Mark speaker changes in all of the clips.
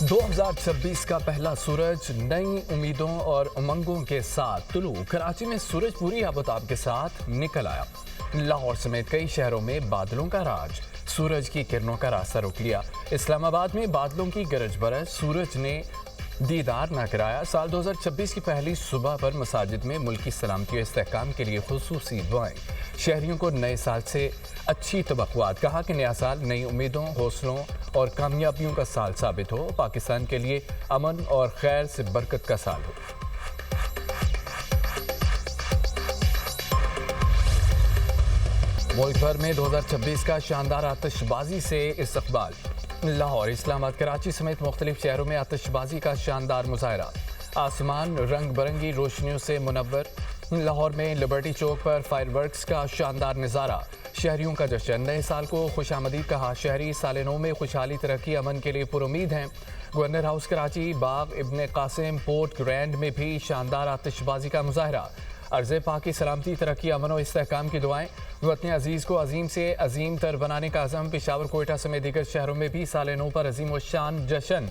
Speaker 1: 2026 का पहला सूरज नई उम्मीदों और उमंगों के साथ तुलू कराची में सूरज पूरी आबोताब के साथ निकल आया। लाहौर समेत कई शहरों में बादलों का राज, सूरज की किरणों का रास्ता रोक लिया। इस्लामाबाद में बादलों की गरज बरस सूरज ने दीदार न कराया। साल 2026 की पहली सुबह पर मसाजिद में मुल्क की सलामती और इस्तेहकाम के लिए खुसूसी दुआएं। शहरियों को नए साल से अच्छी तवक्कुआत। कहा कि नया साल नई उम्मीदों, हौसलों और कामयाबियों का साल साबित हो। पाकिस्तान के लिए अमन और खैर से बरकत का साल हो। मुल्क भर में 2026 का शानदार आतिशबाजी से इस्तकबाल। लाहौर, इस्लामाबाद, कराची समेत मुख्तलिफ शहरों में आतिशबाजी का शानदार मुजाहरा। आसमान रंग बिरंगी रोशनियों से मुनव्वर। लाहौर में लिबर्टी चौक पर फायरवर्क्स का शानदार नज़ारा। शहरियों का जश्न। नए साल को खुशामदीद कहा। शहरी साल नौ में खुशहाली, तरक्की, अमन के लिए पुरुमीद हैं। गवर्नर हाउस कराची, बाग इब्ने कासिम, पोर्ट ग्रैंड में भी शानदार आतिशबाजी का मुजाहरा। अर्ज़ पाक की सलामती, तरक्की, अमन और इस्तेहकाम की दुआएं। वतन अजीज़ को अजीम से अजीम तर बनाने का अज़म। पेशावर, कोयटा समेत दीगर शहरों में भी साल नौ पर अजीम व शान जश्न।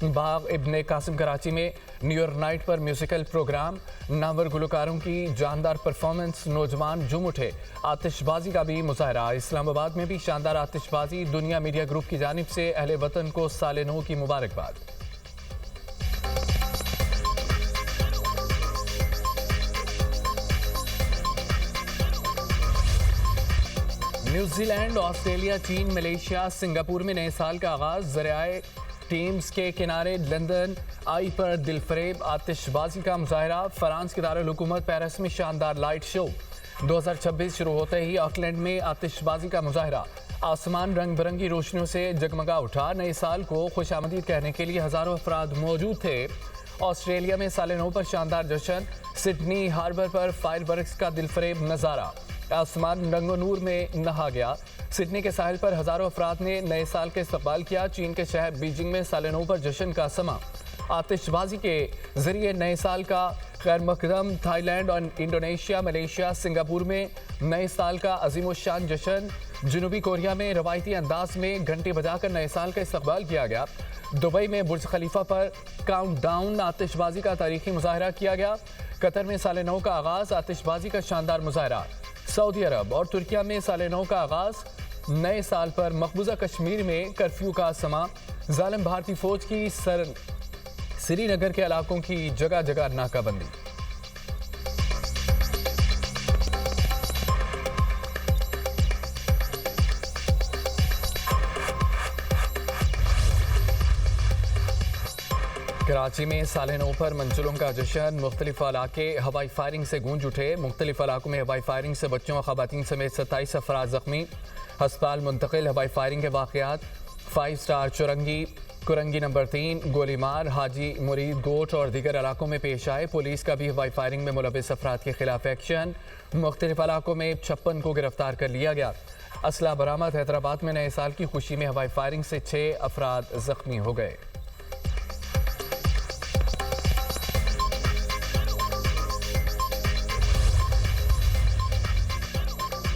Speaker 1: बाग इब्ने कासिम कराची में न्यू ईयर नाइट पर म्यूजिकल प्रोग्राम। नामवर गुलकारों की जानदार परफॉर्मेंस, नौजवान झूम उठे। आतिशबाजी का भी मुजाहरा। इस्लामाबाद में भी शानदार आतिशबाजी। दुनिया मीडिया ग्रुप की जानिब से अहले वतन को साल नौ की मुबारकबाद। न्यूजीलैंड, ऑस्ट्रेलिया, चीन, मलेशिया, सिंगापुर में नए साल का आगाज। ज़रियाए टीम्स के किनारे लंदन आई पर दिलफरेब आतिशबाजी का मुजाहरा। फ्रांस के दारुल हुकूमत पेरिस में शानदार लाइट शो। 2026 शुरू होते ही ऑकलैंड में आतिशबाजी का मुजाहरा। आसमान रंग बिरंगी रोशनियों से जगमगा उठा। नए साल को खुशामदीद कहने के लिए हजारों अफराद मौजूद थे। ऑस्ट्रेलिया में साल नौ पर शानदार जश्न। सिडनी हार्बर पर फायरवर्क्स का दिलफरेब नज़ारा। आसमान रंगो नूर में नहा गया। सिडनी के साहिल पर हजारों अफराद ने नए साल का इस्तकबाल किया। चीन के शहर बीजिंग में साल नौ पर जश्न का समा। आतिशबाजी के जरिए नए साल का खैर मकदम। थाईलैंड और इंडोनेशिया, मलेशिया, सिंगापुर में नए साल का अजीम शान जश्न। जनूबी कोरिया में रवायती अंदाज में घंटे बजाकर नए साल का इस्तकबाल किया गया। दुबई में बुर्ज खलीफा पर काउंटडाउन आतिशबाजी का तारीखी मुजाहरा किया गया। कतर में साल नौ का आगाज, आतिशबाजी का शानदार मुजाहरा। सऊदी अरब और तुर्किया में साल नौ का आगाज। नए साल पर मकबूजा कश्मीर में कर्फ्यू का समा। जालिम भारतीय फौज की श्रीनगर के इलाकों की जगह जगह नाकाबंदी। कराची में साल नौ पर मंजिलों का जश्न। मुख्तलिफ इलाके हवाई फायरिंग से गूंज उठे। मुख्तलिफ इलाकों में हवाई फायरिंग से बच्चों और खवातीन समेत 27 अफराद जख्मी। हस्पताल मुंतकिल। हवाई फायरिंग के वाक़यात 5 स्टार चुरंगी, कुरंगी नंबर 3, गोलीमार, हाजी मुरीद, गोट और दीगर इलाकों में पेश आए। पुलिस का भी हवाई फायरिंग में मुलविस अफराद के खिलाफ एक्शन। मुख्तलिफ इलाकों में 56 को गिरफ्तार कर लिया गया। असला बरामद। हैदराबाद में नए साल की खुशी में हवाई फायरिंग से 6 अफराद जख्मी हो गए।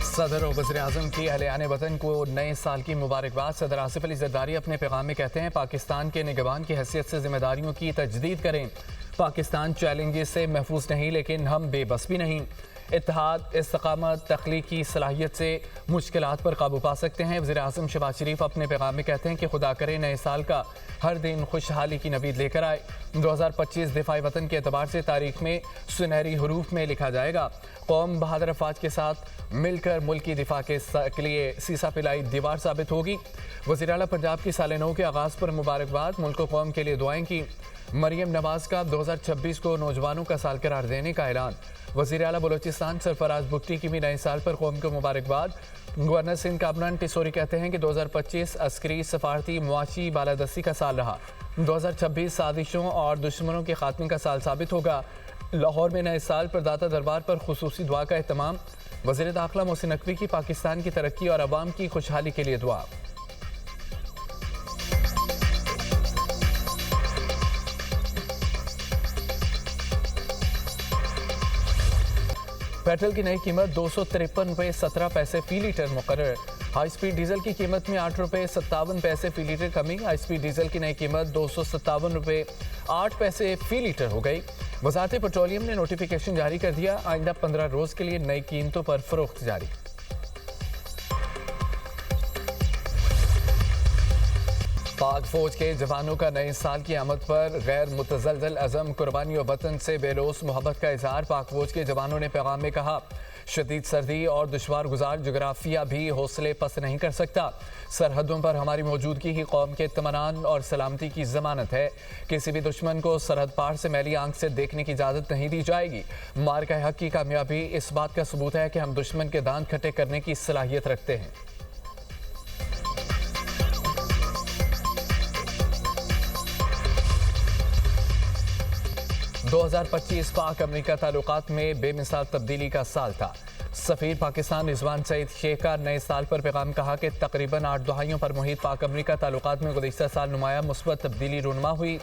Speaker 1: सदर और वज़ीर आज़म की अहले वतन को नए साल की मुबारकबाद। सदर आसिफ अली ज़रदारी अपने पैगाम में कहते हैं, पाकिस्तान के निगरान की हैसियत से जिम्मेदारियों की तजदीद करें। पाकिस्तान चैलेंजेस से महफूज नहीं, लेकिन हम बेबस भी नहीं। इत्तेहाद, इस्तकामत, तख्लीकी सलाहियत से मुश्किलात पर काबू पा सकते हैं। वज़ीर आज़म शहबाज शरीफ अपने पैगाम में कहते हैं कि खुदा करे नए साल का हर दिन खुशहाली की नवीद लेकर आए। 2025 दिफाई वतन के एतबार से तारीख में सुनहरी हरूफ में लिखा जाएगा। कौम बहादुर अफवाज के साथ मिलकर मुल्क की दिफा के लिए सीसा पिलाई दीवार साबित होगी। वज़ीर आला पंजाब की साल नौ के आगाज़ पर मुबारकबाद। मुल्क व कौम के लिए दुआएं की। मरियम नवाज का 2026 को नौजवानों का साल करार देने का ऐलान। वज़ीर आला बलोचिस्तान सरफराज बुगटी की भी नए साल पर कौम को मुबारकबाद। गवर्नर सिंध कामरान टिसोरी कहते हैं कि 2025 अस्करी, सफारती, मुआशी बालादस्ती का साल रहा। 2026 साजिशों और दुश्मनों के खात्मे का साल साबित होगा। लाहौर में नए साल पर दाता दरबार पर खुसूसी दुआ का एहतमाम। वज़ीर दाखिला मोहसिन नकवी की पाकिस्तान की तरक्की और अवाम की खुशहाली के लिए दुआ। पेट्रोल की नई कीमत 253 रुपये 17 पैसे फी लीटर मुकर्रर। हाई स्पीड डीजल की कीमत में 8 रुपये 57 पैसे फी लीटर कमी। हाई स्पीड डीजल की नई कीमत 257 रुपये 8 पैसे फी लीटर हो गई। वजारत पेट्रोलियम ने नोटिफिकेशन जारी कर दिया, आइंदा 15 रोज के लिए नई कीमतों पर फरोख्त जारी। पाक फौज के जवानों का नए साल की आमद पर गैर मुतज़लज़ल अज़म, कुर्बानी और वतन से बेलोस मोहब्बत का इजहार। पाक फौज के जवानों ने पैगाम में कहा, शदीद सर्दी और दुश्वार गुजार जोग्राफिया भी हौसले पस्त नहीं कर सकता। सरहदों पर हमारी मौजूदगी ही कौम के इत्मीनान और सलामती की जमानत है। किसी भी दुश्मन को सरहद पार से मैली आंख से देखने की इजाज़त नहीं दी जाएगी। मार्का हक की कामयाबी इस बात का सबूत है कि हम दुश्मन के दांत खट्टे करने की सलाहियत रखते हैं। – 2025 पाक अमेरिका ताल्लुकात में बेमिसाल तब्दीली का साल था। सफीर पाकिस्तान रिजवान सईद शेख का नए साल पर पैगाम कहा कि तकरीबन 8 दहाइयों पर मुहित पाक अमेरिका ताल्लुकात में गुज़िश्ता साल नुमाया मुस्बत तब्दीली रूनुमा हुई।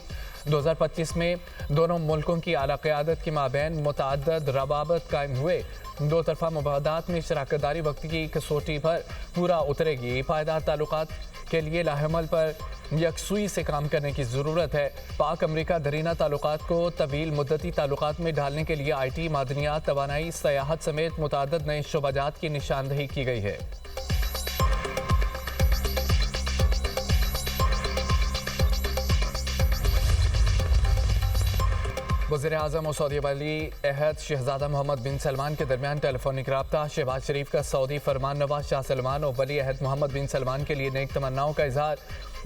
Speaker 1: 2025 में दोनों मुल्कों की आला क़यादत के माबैन मुतअद्दिद रवाबत कायम हुए। दो तरफा मुबाहदात में शराकतदारी वक्त की कसौटी पर पूरा उतरेगी। पायदार ताल्लुकात के लिए लाहमल पर यकसुई से काम करने की ज़रूरत है। पाक अमेरिका दरीना ताल्लुकात को तवील मुद्दती ताल्लुकात में ढालने के लिए IT, मादनियात, तवानाई, सयाहत समेत मुतअद्दिद नए शोबाजात की निशानदही की गई है। वज़ीर-ए-आज़म और सऊदी वली अहद शहजादा मोहम्मद बिन सलमान के दरमियान टेलीफोनिक रब्ता। शहबाज शरीफ का सऊदी फरमान नवाज शाह सलमान और वली अहद मोहम्मद बिन सलमान के लिए नेक तमन्नाओं का इजहार।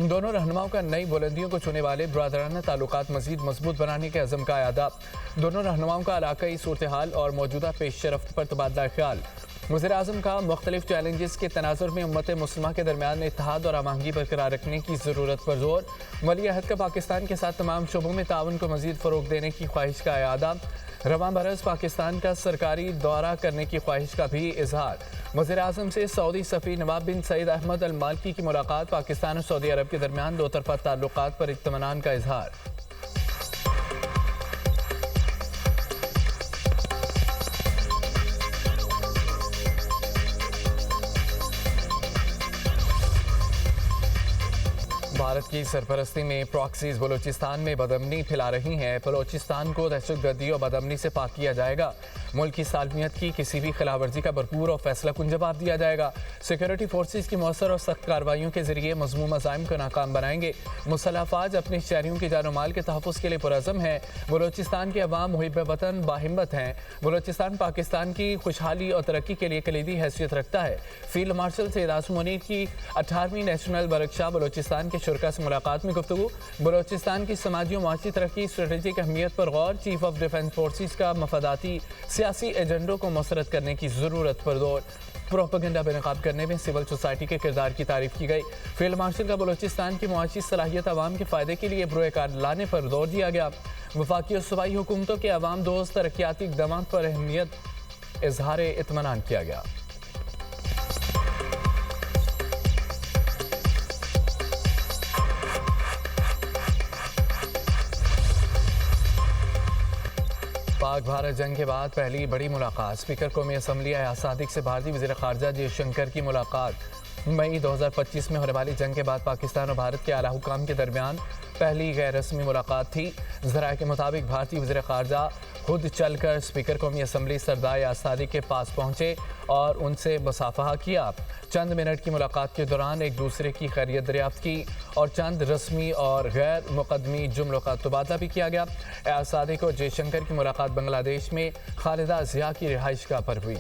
Speaker 1: दोनों रहनुमाओं का नई बुलंदियों को छूने वाले बरादराना ताल्लुकात मज़ीद मजबूत बनाने के अज़म का अदा। दोनों रहनुमाओं का इलाकाई सूरत हाल और मौजूदा पेश रफ्त पर तबादला ख्याल। वज़ीर-ए-आज़म का मुख्तलिफ चैलेंजेस के तनाजुर में उम्मत मुस्लिमा के दरमियान इत्तेहाद और आमांगी बरकरार रखने की ज़रूरत पर जोर। वली अहद का पाकिस्तान के साथ तमाम शोबों में ताउन को मज़ीद फ़रोग़ देने की ख्वाहिश का इआदा। रवां बरस पाकिस्तान का सरकारी दौरा करने की ख्वाहिश का भी इजहार। वज़ीर-ए-आज़म से सऊदी सफ़ीर नवाब बिन सईद अहमद अल मालकी की मुलाकात। पाकिस्तान और सऊदी अरब के दरमियान दो तरफा ताल्लुकात पर इत्मीनान का इजहार। भारत की सरपरस्ती में प्रॉक्सीज बलूचिस्तान में बदअमनी फैला रही हैं। बलूचिस्तान को दहशतगर्दी और बदअमनी से पाक किया जाएगा। मुल्क की सालमियत की किसी भी खिलाफवर्जी का भरपूर और फैसला कुन जवाब दिया जाएगा। सिक्योरिटी फोर्सेज की मौसर और सख्त कार्रवाइयों के जरिए मज़मूम अज़ाइम को नाकाम बनाएंगे। मुसल्लह अफ़वाज अपने शहरियों के जान माल के तहफ़्फ़ुज़ के लिए पुरअज़म है। बलूचिस्तान के अवाम मुहिब वतन बाहिम्मत हैं। बलूचिस्तान पाकिस्तान की खुशहाली और तरक्की के लिए कलीदी हैसियत रखता है। फील्ड मार्शल सैयद आसिम मुनीर की 18वीं नेशनल वर्कशॉप बलूचिस्तान के शुरका से मुलाकात में गुफ्तगू। बलूचिस्तान की समाजी और माशी तरक्की, स्ट्रेटेजिक अहमियत पर गौर। चीफ ऑफ डिफेंस फोर्सेज का मफादाती सियासी एजेंडों को मसरत करने की ज़रूरत पर जोर। प्रोपेगेंडा बेनकाब करने में सिविल सोसाइटी के किरदार की तारीफ की गई। फील्ड मार्शल का बलूचिस्तान की मुआशी सलाहियत आवाम के फ़ायदे के लिए बुरोकार लाने पर जोर दिया गया। वफाकी और सूबाई हुकूमतों के अवाम दोस्त तरक्याती इक़दाम पर अहमियत इजहार इत्मीनान किया गया। पाक भारत जंग के बाद पहली बड़ी मुलाकात। स्पीकर कौमी असम्बली अयाज सादिक से भारतीय वज़ीर ख़ारजा जयशंकर की मुलाकात। मई 2025 में होने वाली जंग के बाद पाकिस्तान और भारत के आला हुकाम के दरमियान पहली गैर रस्मी मुलाकात थी। ज़राए के मुताबिक भारतीय वज़ीर ख़ारजा खुद चलकर स्पीकर कौमी असम्बली सरदार अयाज सादिक के पास पहुँचे और उनसे मुसाफहा किया। चंद मिनट की मुलाकात के दौरान एक दूसरे की खैरियत दरियाफ्त की और चंद रस्मी और गैर मुकदमी जुमलों का तबादला भी किया गया। अयाज सादिक और जयशंकर की मुलाकात बांग्लादेश में खालिदा ज़िया की रिहाइशगाह पर हुई।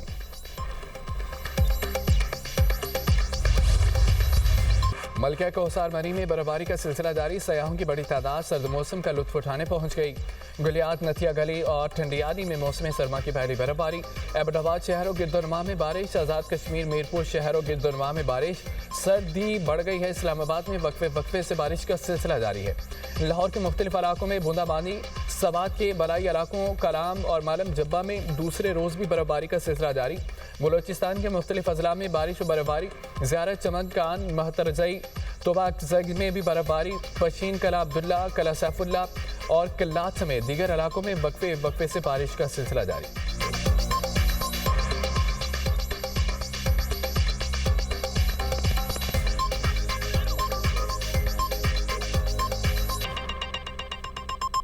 Speaker 1: मलका कोसार मरी में बर्फबारी का सिलसिला जारी। सयाहों की बड़ी तादाद सर्द मौसम का लुत्फ उठाने पहुंच गई। गुलियात, नथिया गली और ठंडियाली में मौसम सरमा की पहली बर्फबारी। एबटाबाद शहरों गिरदोनमा में बारिश। आज़ाद कश्मीर मीरपुर शहरों गिरदोनमा में बारिश। सर्दी बढ़ गई है। इस्लामाबाद में वक्फे से बारिश का सिलसिला जारी है। लाहौर के मुख्तलिफ इलाकों में बूंदाबांदी। सवात के बलाई इलाकों कलाम और मालम जब्बा में दूसरे रोज़ भी बर्फबारी का सिलसिला जारी। बलूचिस्तान के मुख्तलिफ अजला में बारिश और बर्फबारी। ज़ियारत, चमन, कान, महतरजई, तोबाक में भी बर्फबारी। पशीन, कला अब्दुल्ला, कला सैफुल्ला और कल्लात समेत दीगर इलाकों में वक्फे से बारिश का सिलसिला जारी।